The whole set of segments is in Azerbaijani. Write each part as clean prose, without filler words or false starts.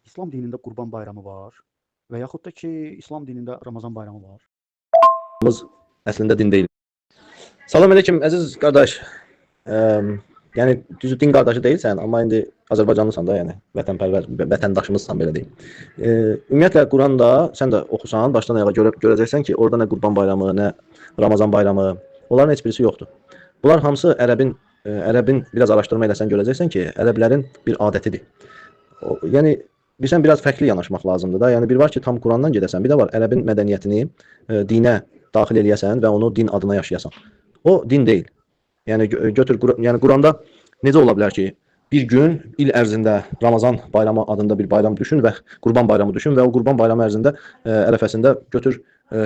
İslam dinində Qurban Bayramı var və yaxud da ki, İslam dinində Ramazan bayramı var. Əslində din deyil. Salam aleyküm əziz qardaş. Yəni düzü din qardaşı deyilsən, amma indi Azərbaycanlısan da, yəni vətənpərvər, vətəndaşımızsan belə deyim. Ümumiyyətlə Quranda sən də oxusan, başdan ayağa görəcəksən ki, orada nə Qurban bayramı, nə Ramazan bayramı, onların heç birisi yoxdur. Bunlar hamısı ərəbin biraz araşdırma eləsən görəcəksən ki, ərəblərin bir adətidir. Yəni bilirsən biraz fərqli yanaşmaq lazımdır da. Yəni bir var ki, tam Qurandan gedəsən, bir də var ərəbin mədəniyyətini dinə daxil eləyəsən və onu din adına yaşayasan. O din deyil. Yəni götür, yəni Quranda necə ola bilər ki, bir gün il ərzində Ramazan bayramı adında bir bayram düşün və Qurban bayramı düşün və o Qurban bayramı ərzində ərəfəsində götür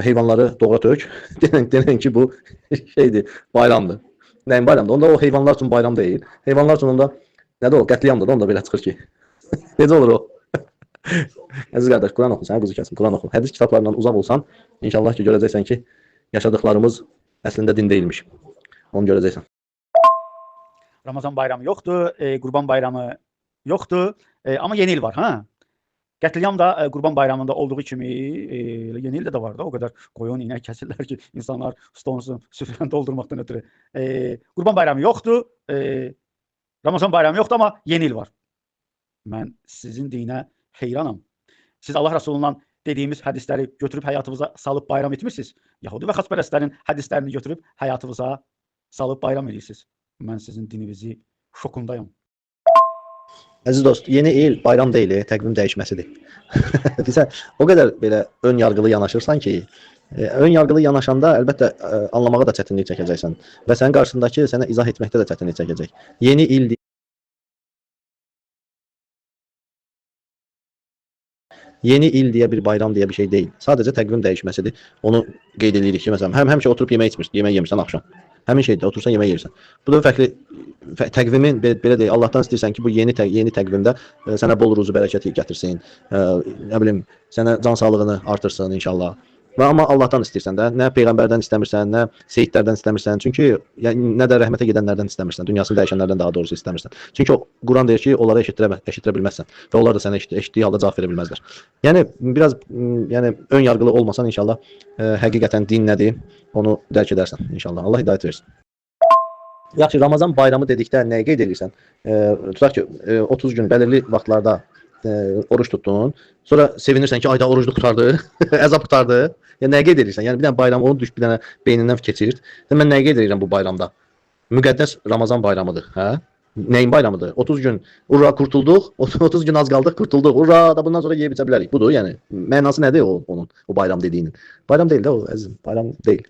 heyvanları doğra tök. Denən ki, bu şeydir, bayramdır. Nəyin bayramdır? Onda o heyvanlar üçün bayram deyil. Heyvanlar üçün onda nədir o? Qətliamdır da, onda belə çıxır ki. Necə olur o? Əziz qardaş, Quran oxu, sənə quzu kəsin, Quran oxu. Hədis kitablarından uzaq olsan, inşallah ki, görəcəksən ki, yaşadıklarımız əslində din deyilmiş. Onu görəcəksən. Ramazan bayramı yoxdur, Qurban bayramı yoxdur, amma yeni il var, ha? Qətliam da Qurban bayramında olduğu kimi yeni ildə də var da, o qədər qoyun, inək kəsirlər ki, insanlar stolunu süfrəni doldurmaqdan ötürü. Qurban bayramı yoxdur, Ramazan bayramı yoxdur, amma yeni il var. Mən sizin dinə heyranam. Siz Allah Rasulundan dediyimiz hədisləri götürüb həyatınıza salıb bayram etmişsiniz. Yahudi və xaçpərəstlərin hədislərini götürüb həyatınıza salıb bayram edirsiniz. Mən sizin dininizi şokundayım. Əziz dost, yeni il bayram deyil, təqvim dəyişməsidir. Bilirsən, o qədər belə ön yargılı yanaşırsan ki, ön yargılı yanaşanda əlbəttə anlamağa da çətinlik çəkəcəksən və sənin qarşısındakı sənə izah etməkdə də çətinlik çəkəcək. Yeni il Yeni il deyə bir bayram deyə bir şey deyil. Sadəcə təqvim dəyişməsidir. Onu qeyd edirik ki, məsələn, həmişə oturub yemək yemirsən axşam. Həmin şeydir, otursan yemək yersən. Bu da fərqli təqvimin belə deyək, Allahdan istəyirsən ki, bu yeni təqvimdə sənə bol ruzu bərəkət gətirsin. Nə bilim, sənə can sağlığını artırsın inşallah. Və amma Allahdan istəyirsən də, nə peyğəmbərdən istəmirsən, nə seyidlərdən istəmirsən. Çünki yəni nə də rəhmətə gedənlərdən istəmirsən, dünyasını dəyişənlərdən daha doğrusu istəmirsən. Çünki Quran deyir ki, onları eşitdirə bilməzsən və onlar da sənə eşitdiyi halda cavab verə bilməzlər. Yəni biraz ön yargılı olmasan inşallah həqiqətən din nədir, onu dərk edərsən inşallah. Allah hidayət versin. Yaxşı, Ramazan bayramı dedikdə nəyi qeyd edirsən? Tutaq ki, 30 gün bəlirli vaxtlarda oruç tutdun, sonra sevinirsən ki, ayda orucluq qutardı, əzab qutardı. Yəni nəyə qeyd edirsən? Yəni bir dənə bayram onu düş bir dənə beynindən keçir. Mən nəyə qeyd edirəm bu bayramda? Müqəddəs Ramazan bayramıdır, hə? Nəyin bayramıdır? 30 gün ura qurtulduq, 30 gün az qaldıq, qurtulduq. Ura da bundan sonra yeyib içə bilərik. Budur, yəni mənası nədir onun o bayram dediyinin? Bayram deyil də o, əzizim, bayram deyil.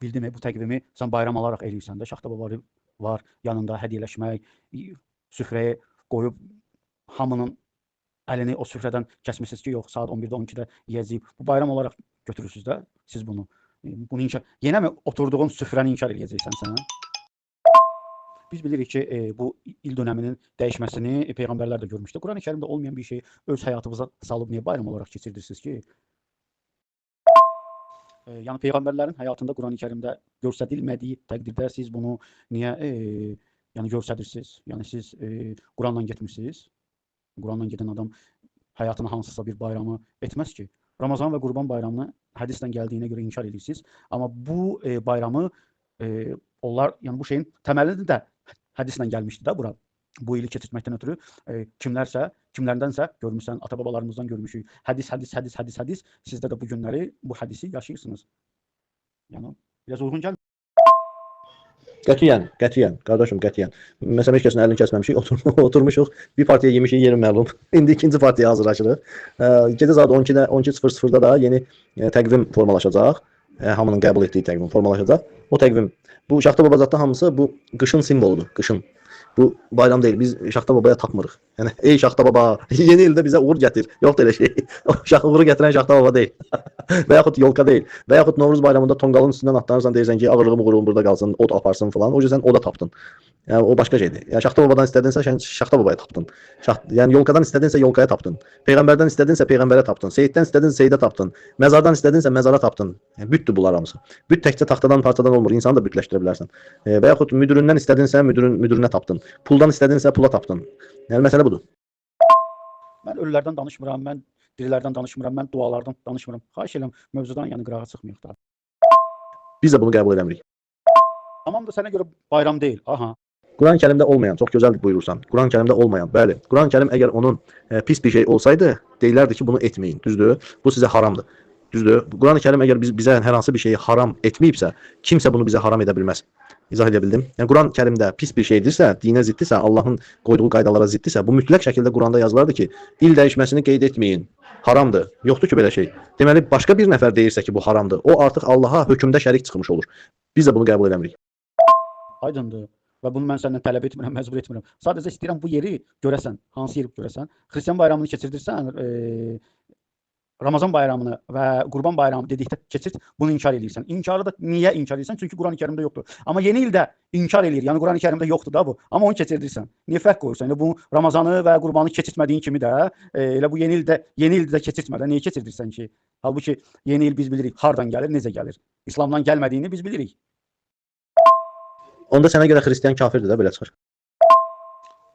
Bildin mi, bu təqvimi sən bayram alaraq eləyirsən də, şaxta var yanında hədiyyələşmək, süfrəyə qoyub hamının əlini o süfrədən kəsmişsiniz ki, yox, saat 11-də 12-də yeyəcəyib. Bu bayram olaraq götürürsünüz də siz bunu. Bunu inkar, yenə mi oturduğun süfrəni inkar edəcəksən sən? Biz bilirik ki, bu il dönəminin dəyişməsini peyğəmbərlər də görmüşdü. Quran-ı Kərimdə olmayan bir şeyi öz həyatınıza salıb niyə bayram olaraq keçirirsiniz ki? Yəni peyğəmbərlərin həyatında Quran-ı Kərimdə göstərilmədiyi təqdirdə siz bunu niyə göstərirsiniz? Yəni siz Quranla getmişsiniz. Quranla gedən adam həyatına hansısa bir bayramı etməz ki. Ramazan və Qurban bayramını hədisdən gəldiyinə görə inkar edirsiniz. Amma bu bayramı onlar, yəni bu şeyin təməlini də hədislə gəlmişdi də bura. Bu ili keçirtməkdən ötürü kimlərdənsə görmüşsən, ata-babalarımızdan görmüşük. Hədis. Sizdə də bu günləri bu hədisi yaşayırsınız. Yəni biraz uyğun gəlmir. Qətiyyən, qardaşım, qətiyyən. Məsələn, heç kəsin əlini kəsməmişik, oturmuşuq, bir partiya yemişik, yerin məlum. İndi ikinci partiyaya hazırlaşırıq. Gecə saat 12:00-da da yeni təqvim formalaşacaq. Hamının qəbul etdiyi təqvim formalaşacaq. O təqvim, bu Şaxta Baba zatda hamısı bu qışın simvoludur, qışın. Bu bayram deyil, biz Şaxta Babaya tapmırıq. Yəni, ey Şaxta Baba, yeni ildə bizə uğur gətir. Yoxdur elə şey. Uğuru gətirən Şaxta Baba deyil. Və yaxud yolka deyil. Və yaxud Novruz bayramında tonqalın üstündən atlanırsan, deyirsən ki, ağırlığım uğurum burada qalsın, od aparsın falan. O yüzden o da tapdın. Yəni, o başqa şeydir. Yəni, Şaxta Babadan istədinsə, Şaxta Babaya tapdın. Yəni, yolkadan istədinsə, yolkaya tapdın. Peyğəmbərdən istədinsə, Peyğəmbərə tapdın. Seyiddən istədinsə, Seyidə tapdın. Məzardan istədinsə, məzara tapdın. Yəni, bütdür bunlar hamısı. Büt təkcə taxtadan, parçadan olmur. İnsanı da bütləşdirə bilərsən. Və yaxud müdüründən istədinsə, müdürünə tapdın. Puldan istədinsə, pula tapdın. Yəni, məsələ budur. Mən ölülərdən danışmıram, mən dirilərdən danışmıram, mən dualardan danışmıram. Xahiş edirəm mövzudan yəni qırağa çıxmayaq da. Biz də bunu qəbul eləmirik. Tamam da sənə görə bayram deyil. Aha. Quran-ı Kərimdə olmayan, çox gözəl buyurursan. Quran-ı Kərimdə olmayan, bəli. Quran-ı Kərim əgər onun pis bir şey olsaydı, deyirlərdi ki, bunu etməyin. Düzdür? Bu sizə haramdır. Düzdür? Quran-ı Kərim əgər bizə hər hansı bir şeyi haram etməyibsə, kimsə bunu bizə haram edə bilməz. İzah edə bildim? Yəni Quran-ı Kərimdə pis bir şeydirsə, dinə ziddirsə, Allahın qoyduğu qaydalara ziddirsə, bu mütləq şəkildə Quranda yazılardı ki, il dəyişməsini qeyd etməyin. Haramdır. Yoxdur ki belə şey. Deməli, başqa bir nəfər deyirsə ki, bu haramdır, o artıq Allaha hökmdə şərik çıxmış olur. Biz də bunu qəbul eləmirik. Aydındır. Və bunu mən səndən tələb etmirəm, məcbur etmirəm. Sadəcə istəyirəm bu yeri görəsən, hansı yeri görəsən. Xristian bayramını keçirdirsən, Ramazan bayramını və Qurban bayramı dedikdə keçirt, bunu inkar edirsən. İnkarı da niyə inkar edirsən? Çünki Quran-ı Kərimdə yoxdur. Amma yeni ildə inkar eləyir. Yəni Quran-ı Kərimdə yoxdur da bu. Amma onu keçirdirsən. Niyə fərq qoyursan? Yəni bu Ramazanı və Qurbanı keçirtmədiyin kimi də elə bu yeni ildə keçirtmədən niyə keçirdirsən ki? Halbuki yeni il biz bilirik hardan gəlir, necə gəlir. İslamdan gəlmədiyini biz bilirik. Onda sənə görə xristian kafirdir də belə çıxır.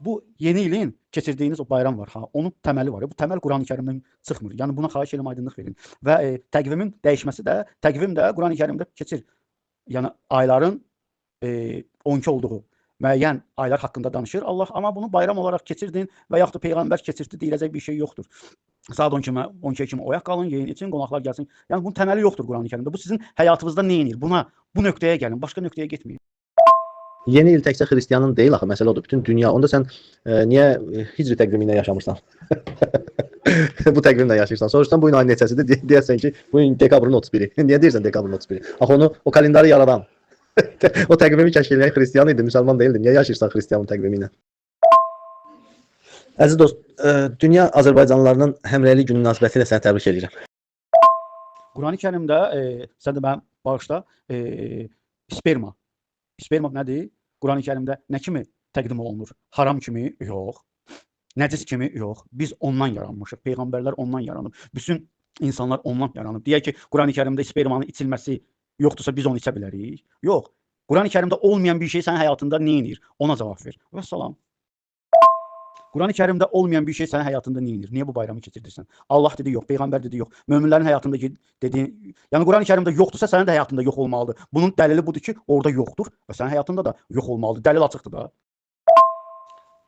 Bu yeni ilin keçirdiyiniz o bayram var ha, onun təməli var. Bu təməl Quran-ı Kərimdən çıxmır. Yəni buna xahiş edirəm aydınlıq verin. Və təqvimin dəyişməsi də, təqvim də Quran-ı Kərimdə keçir. Yəni ayların 12 olduğu müəyyən aylar haqqında danışır Allah, amma bunu bayram olaraq keçirdin və yaxud da peyğəmbər keçirtdi deyiləcək bir şey yoxdur. Saat 12-yə kimi oyaq qalın, yeyin için, qonaqlar gəlsin. Yəni bunun təməli yoxdur Quran-ı Kərimdə. Bu sizin həyatınızda nə edir? Bu nöqtəyə gəlin, başqa nöqtəyə getməyin. Yeni il təkcə xristianın deyil axı, məsələ odur. Bütün dünya. Onda sən niyə hicri təqvimi ilə yaşamırsan? Bu təqvimlə yaşayırsan. Soruşsan bu gün ayın neçəsidir? Deyəsən ki, bu gün dekabrın 31-i. Niyə deyirsən dekabrın 31-i? Axı onu o kalendarı yaradan, o təqvimi kəşf edən xristian idi, müsəlman deyildi. Niyə yaşayırsan xristianın təqvimi ilə? Əziz dost, dünya Azərbaycanlılarının həmrəylik günü münasibətilə səni təbrik edirəm. Quran-ı Kərimdə sən də mənim bağışla sperma. Sperma nədir? Quran-ı Kərimdə nə kimi təqdim olunur? Haram kimi? Yox. Nəcis kimi? Yox. Biz ondan yaranmışıq. Peyğəmbərlər ondan yaranıb. Bütün insanlar ondan yaranıb. Deyək ki, Quran-ı Kərimdə spermanın içilməsi yoxdursa biz onu içə bilərik? Yox. Quran-ı Kərimdə olmayan bir şey sənin həyatında nə edir? Ona cavab ver. Və salam. Quran-ı Kərimdə olmayan bir şey sənin həyatında nə edir? Niyə bu bayramı keçirdirsən? Allah dedi yox, Peyğəmbər dedi yox. Möminlərin həyatında dediyin, yəni Quran-ı Kərimdə yoxdursa sənin də həyatında yox olmalıdır. Bunun dəlili budur ki, orada yoxdur və sənin həyatında da yox olmalıdır. Dəlil açıqdır da.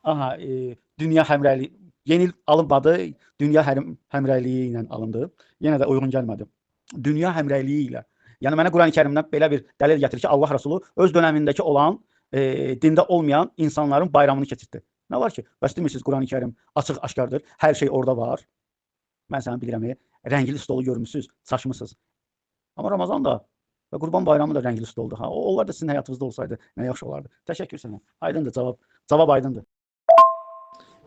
Aha, dünya həmrəyliyi, yeni il alınmadı, dünya həmrəyliyi ilə alındı. Yenə də uyğun gəlmədi. Dünya həmrəyliyi ilə. Yəni mənə Quran-ı Kərimdən belə bir dəlil gətirir ki, Allah Rəsulu öz dönəmindəki olan, dində olmayan insanların bayramını keçirtdi. Nə var ki? Bəs demirsiniz Quran-ı Kərim açıq aşkardır. Hər şey orada var. Mən sənə bilirəm, rəngli stolu görmüsünüz, saçmısınız. Amma Ramazan da və Qurban bayramı da rəngli stoldur. Ha, onlar da sizin həyatınızda olsaydı nə yaxşı olardı. Təşəkkür sənə. Aydındır cavab. Cavab aydındır.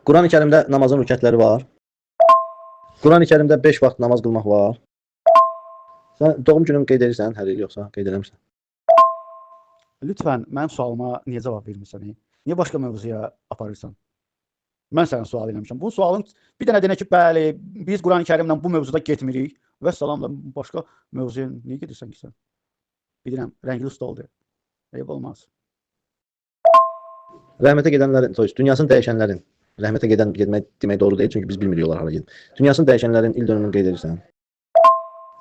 Quran-ı Kərimdə namazın rükətləri var. Quran-ı Kərimdə 5 vaxt namaz qılmaq var. Sən doğum gününü qeyd edirsən, hər il yoxsa qeyd eləmirsən? Lütfən mənim sualıma niyə cavab vermirsən? Niyə başqa mövzuya aparırsan? Mən sənə sual eləmişəm. Bu sualın bir dənə deyək ki, bəli, biz Quran-ı Kərimlə bu mövzuda getmirik. Və salamla başqa mövzuya niyə gedirsən ki sən? Bilirəm, rəngli stoldur. Eyb olmaz. Rəhmətə gedənlərin, dünyasını dəyişənlərin, rəhmətə getmək demək doğru deyil, çünki biz bilmirik onlar hara gedib. Dünyasını dəyişənlərin il dönümünü qeyd edirsən.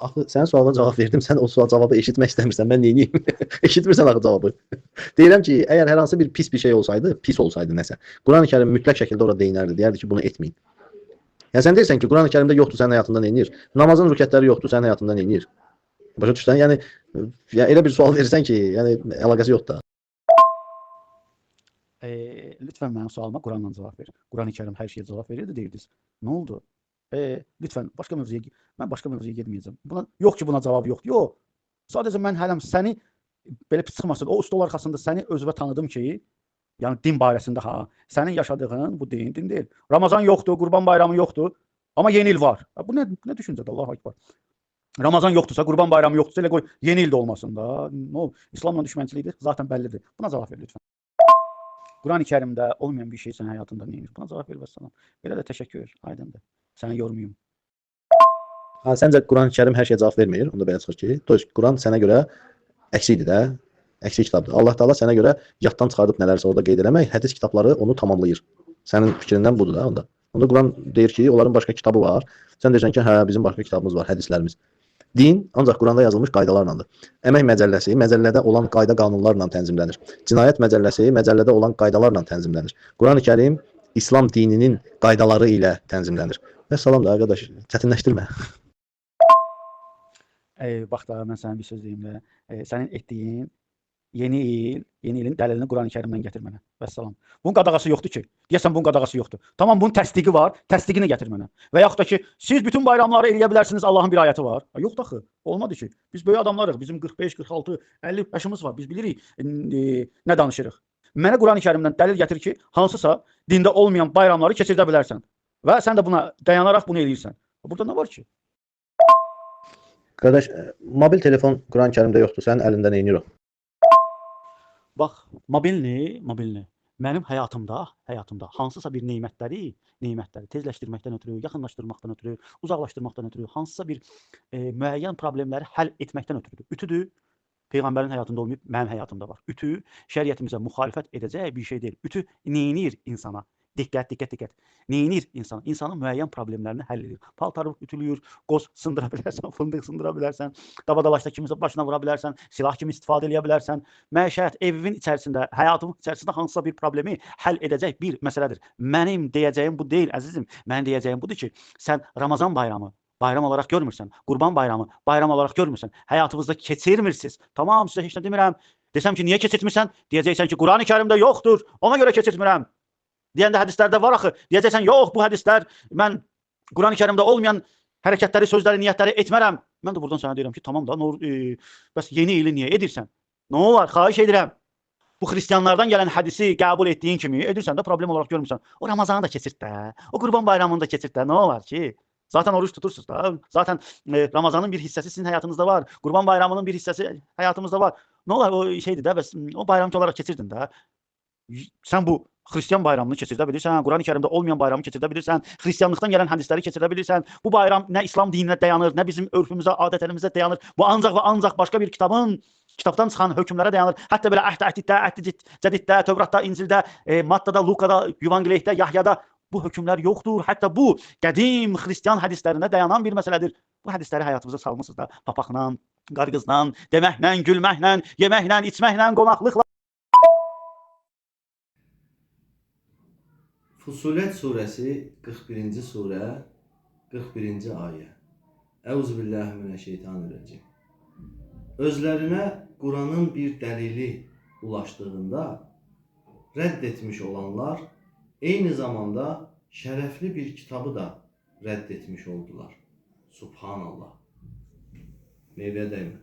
Axı sənin sualına cavab verdim, sən o sual cavabı eşitmək istəmirsən, mən neyiniyim? Eşitmirsən axı cavabı. Deyirəm ki, əgər hər hansı bir pis bir şey olsaydı, pis olsaydı nəsə, Quran-ı Kərim mütləq şəkildə orada deyinərdi, deyərdi ki, bunu etməyin. Yəni sən deyirsən ki, Quran-ı Kərimdə yoxdur, sənin həyatında nə edir? Namazın rükətləri yoxdur, sənin həyatında nə edir? Başa düşsən? Yəni elə bir sual verirsən ki, yəni əlaqəsi yoxdur. Lütfən mənim sualıma Quranla cavab ver. Quran-ı Kərim hər şeyə cavab verirdi deyirdiniz. Nə oldu? Lütfən mən başqa mövzuya getməyəcəm. Yox ki, buna cavab yoxdur. Yox. Sadəcə mən hələm səni belə pis çıxmasın. O stol arxasında səni özümə tanıdım ki, yəni din barəsində sənin yaşadığın bu din deyil. Ramazan yoxdur, Qurban bayramı yoxdur, amma yeni il var. Bu nə düşüncədir? Allahu Ekber. Ramazan yoxdursa, Qurban bayramı yoxdursa, elə qoy yeni il də olmasın da. İslamla düşmənçilikdir, zaten bəllidir. Buna cavab ver lütfən. Quran-ı Kərimdə olmayan bir şey sənin həyatında nə edir? Buna cavab ver və salam. Belə də təşəkkür, aydındır. Səni yormayım. Səncə Quran-ı Kərim hər şeyə cavab vermir? Onda belə çıxır ki, Quran sənə görə əksikdir də, əksik kitabdır. Allah Taala sənə görə yaddan çıxardıb nələrsə orada qeyd eləmək, hədis kitabları onu tamamlayır. Sənin fikrindən budur da onda. Onda Quran deyir ki, onların başqa kitabı var. Sən deyirsən ki, hə, bizim başqa kitabımız var, hədislərimiz. Din ancaq Quranda yazılmış qaydalarladır. Əmək məcəlləsi məcəllədə olan qayda qanunlarla tənzimlənir. Cinayət məcəlləsi məcəllədə olan qaydalarla tənzimlənir. Qurani-Kərim İslam dininin qaydaları ilə tənzimlənir. Və salam da qardaş, çətinləşdirmə. Bax da mən sənə bir söz deyim də. Sənin etdiyin yeni ilin dəlilini Qurani-Kərimdən gətir mənə. Vəssalam. Bunun qadağası yoxdur ki. Deyəsən bunun qadağası yoxdur. Tamam, bunun təsdiqi var. Təsdiqini gətir mənə. Və yaxud da ki, siz bütün bayramları eləyə bilərsiniz, Allahın bir ayəti var. Yoxdur axı. Olmadı ki. Biz böyük adamlarıq. Bizim 45, 46, 50 yaşımız var. Biz bilirik nə danışırıq. Mənə Qurani-Kərimdən dəlil gətir ki, hansısa dində olmayan bayramları keçirdə bilərsən. Və sən də buna dayanaraq bunu eləyirsən. Burada nə var ki? Qardaş, mobil telefon Quran-Kərimdə yoxdur. Sənin əlində nə edir o? Bax, mobilni mənim həyatımda hansısa bir nemətləri tezləşdirməkdən ötürü, yaxınlaşdırmaqdan ötürü, uzaqlaşdırmaqdan ötürü, hansısa bir müəyyən problemləri həll etməkdən ötürüdür. Ütüdür, Peyğəmbərin həyatında olmayıb, mənim həyatımda var. Ütü şəriətimizə müxalifət edəcək bir şey deyil. Ütü neyinir insana? Diqqət. Neyinir insana? İnsanın müəyyən problemlərini həll edir. Paltarı ütülüyür, qoz sındıra bilərsən, fındıq sındıra bilərsən, dabadalaşda kimisə başına vura bilərsən, silah kimi istifadə edə bilərsən. Məişət, evin içərisində, həyatımın içərisində hansısa bir problemi həll edəcək bir məsələdir. Mənim deyəcəyim bu deyil, əzizim. Mənim deyəcəyim budur ki, sən Ramazan bayramı bayram olarak görmürsən, Qurban bayramı bayram olarak görmürsən, həyatınızda keçirmirsiniz. Tamam, sizə heç nə demirəm. Desəm ki, niyə keçirtmirsən? Deyəcəksən ki, Qurani-Kərimdə yoxdur, ona görə keçirtmirəm. Deyəndə hədislərdə var axı. Deyəcəksən, yox, bu hədislər mən Qurani-Kərimdə olmayan hərəkətləri, sözləri, niyyətləri etmərəm. Mən də buradan sənə deyirəm ki, tamam da, bəs yeni ili niyə edirsən? Nə olar? Xahiş edirəm. Bu xristianlardan gələn hədisi qəbul etdiyin kimi edirsən də problem olarak görmürsən. O Ramazanı da keçirt də, o Qurban bayramını da keçirt də. Nə olar ki? Zaten oruç tutursunuz da. Zaten Ramazanın bir hissəsi sizin həyatınızda var. Qurban bayramının bir hissəsi həyatımızda var. Nə olar? O şeydir də, bəs o bayramçı olaraq keçirdin də. Sən bu Hristiyan bayramını keçirdə bilirsən, Qurani-Kərimdə olmayan bayramı keçirdə bilirsən, Hristiyanlıqdan gələn hədisləri keçirdə bilirsən. Bu bayram nə İslam dininə dayanır, nə bizim örfümüzə, adətlərimizə dayanır. Bu ancaq və ancaq başqa bir kitabdan çıxan hökmlərə dayanır. Hətta belə Əhd-i Cədiddə, Tövratda, İncildə, Mattada, Lukada, Yuvangeliydə, Yahyada bu hökmlər yoxdur. Hətta bu qədim Hristiyan hədislərinə dayanan bir məsələdir. Bu hədisləri həyatımıza salmısınız da, papaqla, qarqızla, deməklə, gülməklə, yeməklə, içməklə, qonaqlıqla. Fusilət surəsi 41-ci surə 41-ci ayə. Əuzubillahimineşşeytanirracim. Özlərinə Quranın bir dəlili ulaşdığında rədd etmiş olanlar eyni zamanda şərəfli bir kitabı da rədd etmiş oldular. Subhanallah. Meyvə dəymə.